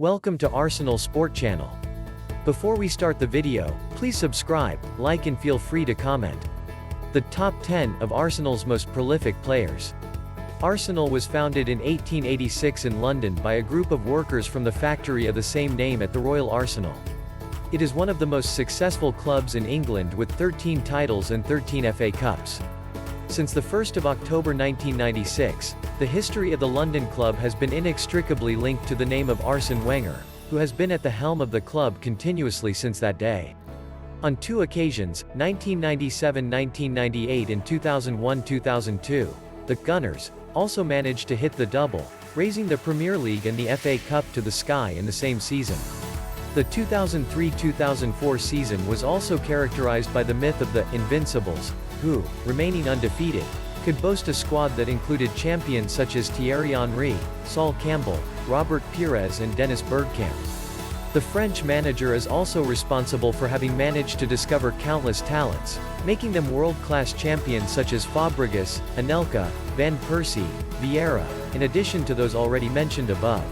Welcome to Arsenal Sport Channel. Before we start the video, please subscribe, like and feel free to comment. The top 10 of Arsenal's most prolific players. Arsenal was founded in 1886 in London by a group of workers from the factory of the same name at the Royal Arsenal. It is one of the most successful clubs in England with 13 titles and 13 FA Cups. Since the 1st of October 1996, the history of the London club has been inextricably linked to the name of Arsene Wenger, who has been at the helm of the club continuously since that day. On two occasions, 1997-1998 and 2001-2002, the Gunners also managed to hit the double, raising the Premier League and the FA Cup to the sky in the same season. The 2003-2004 season was also characterized by the myth of the Invincibles, who, remaining undefeated, could boast a squad that included champions such as Thierry Henry, Sol Campbell, Robert Pires and Dennis Bergkamp. The French manager is also responsible for having managed to discover countless talents, making them world-class champions such as Fabregas, Anelka, Van Persie, Vieira, in addition to those already mentioned above.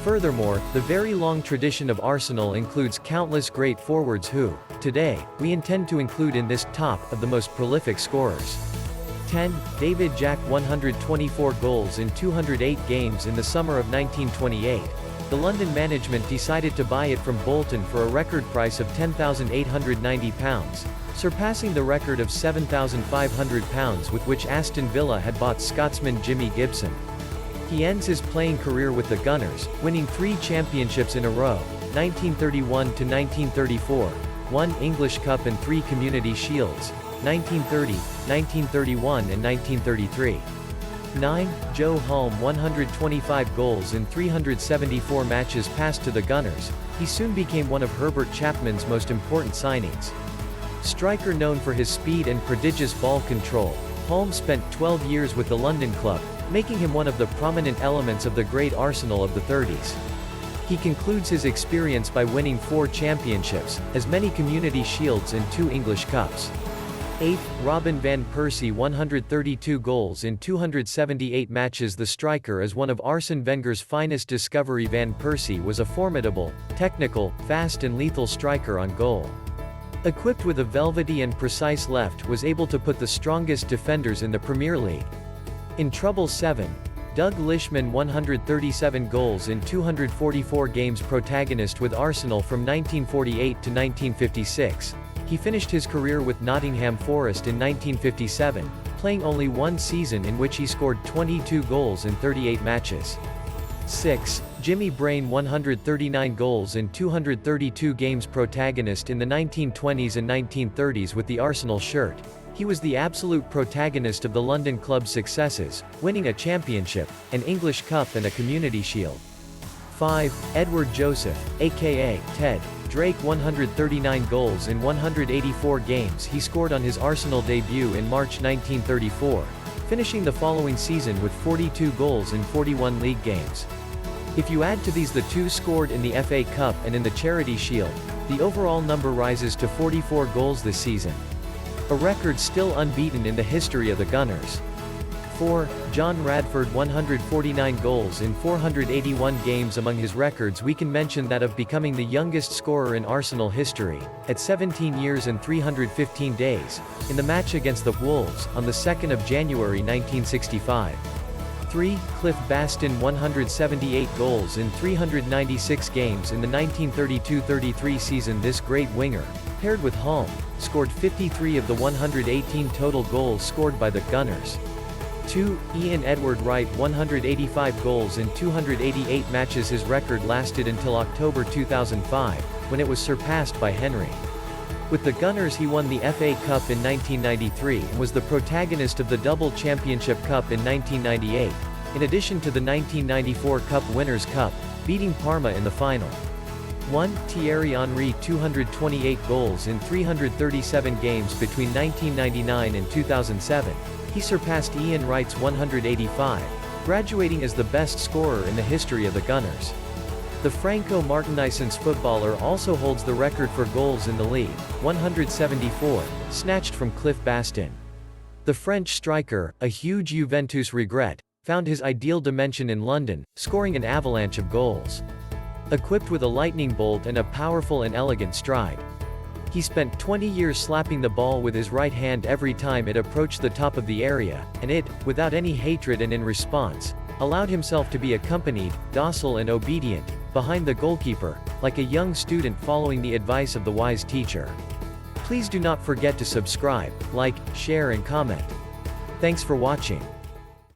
Furthermore, the very long tradition of Arsenal includes countless great forwards who, today, we intend to include in this top of the most prolific scorers. 10. David Jack 124 goals in 208 games in the summer of 1928. The London management decided to buy it from Bolton for a record price of £10,890, surpassing the record of £7,500 with which Aston Villa had bought Scotsman Jimmy Gibson. He ends his playing career with the Gunners, winning 3 championships in a row, 1931-1934, 1 English Cup and 3 Community Shields, 1930, 1931 and 1933. 9. Joe Helm 125 goals in 374 matches passed to the Gunners. He soon became one of Herbert Chapman's most important signings. Striker known for his speed and prodigious ball control, Helm spent 12 years with the London club, making him one of the prominent elements of the great Arsenal of the 30s. He concludes his experience by winning 4 championships, as many Community Shields and 2 English Cups. 8. Robin van Persie 132 goals in 278 matches. The striker is one of Arsene Wenger's finest discovery. Van Persie was a formidable, technical, fast and lethal striker on goal. Equipped with a velvety and precise left, was able to put the strongest defenders in the Premier League. In trouble 7. Doug Lishman 137 goals in 244 games. Protagonist with Arsenal from 1948 to 1956. He finished his career with Nottingham Forest in 1957, playing only one season in which he scored 22 goals in 38 matches. 6. Jimmy Brain 139 goals in 232 games. Protagonist in the 1920s and 1930s with the Arsenal shirt. He was the absolute protagonist of the London club's successes, winning a championship, an English Cup and a Community Shield. 5. Edward Joseph, aka Ted Drake 139 goals in 184 games he scored on his Arsenal debut in March 1934, finishing the following season with 42 goals in 41 league games. If you add to these the 2 scored in the FA Cup and in the Charity Shield, the overall number rises to 44 goals this season. A record still unbeaten in the history of the Gunners. 4. John Radford 149 goals in 481 games. Among his records we can mention that of becoming the youngest scorer in Arsenal history, at 17 years and 315 days, in the match against the Wolves, on the 2nd of January 1965. 3. Cliff Bastin 178 goals in 396 games in the 1932-33 season. This great winger, paired with Helm, scored 53 of the 118 total goals scored by the Gunners. 2. Ian Edward Wright 185 goals in 288 matches. His record lasted until October 2005, when it was surpassed by Henry. With the Gunners he won the FA Cup in 1993 and was the protagonist of the Double Championship Cup in 1998, in addition to the 1994 Cup Winners' Cup, beating Parma in the final. 1. Thierry Henry 228 goals in 337 games between 1999 and 2007. He surpassed Ian Wright's 185, graduating as the best scorer in the history of the Gunners. The Franco-Martinicense footballer also holds the record for goals in the league, 174, snatched from Cliff Bastin. The French striker, a huge Juventus regret, found his ideal dimension in London, scoring an avalanche of goals. Equipped with a lightning bolt and a powerful and elegant stride. He spent 20 years slapping the ball with his right hand every time it approached the top of the area, and it, without any hatred and in response, allowed himself to be accompanied, docile and obedient, behind the goalkeeper, like a young student following the advice of the wise teacher. Please do not forget to subscribe, like, share and comment. Thanks for watching.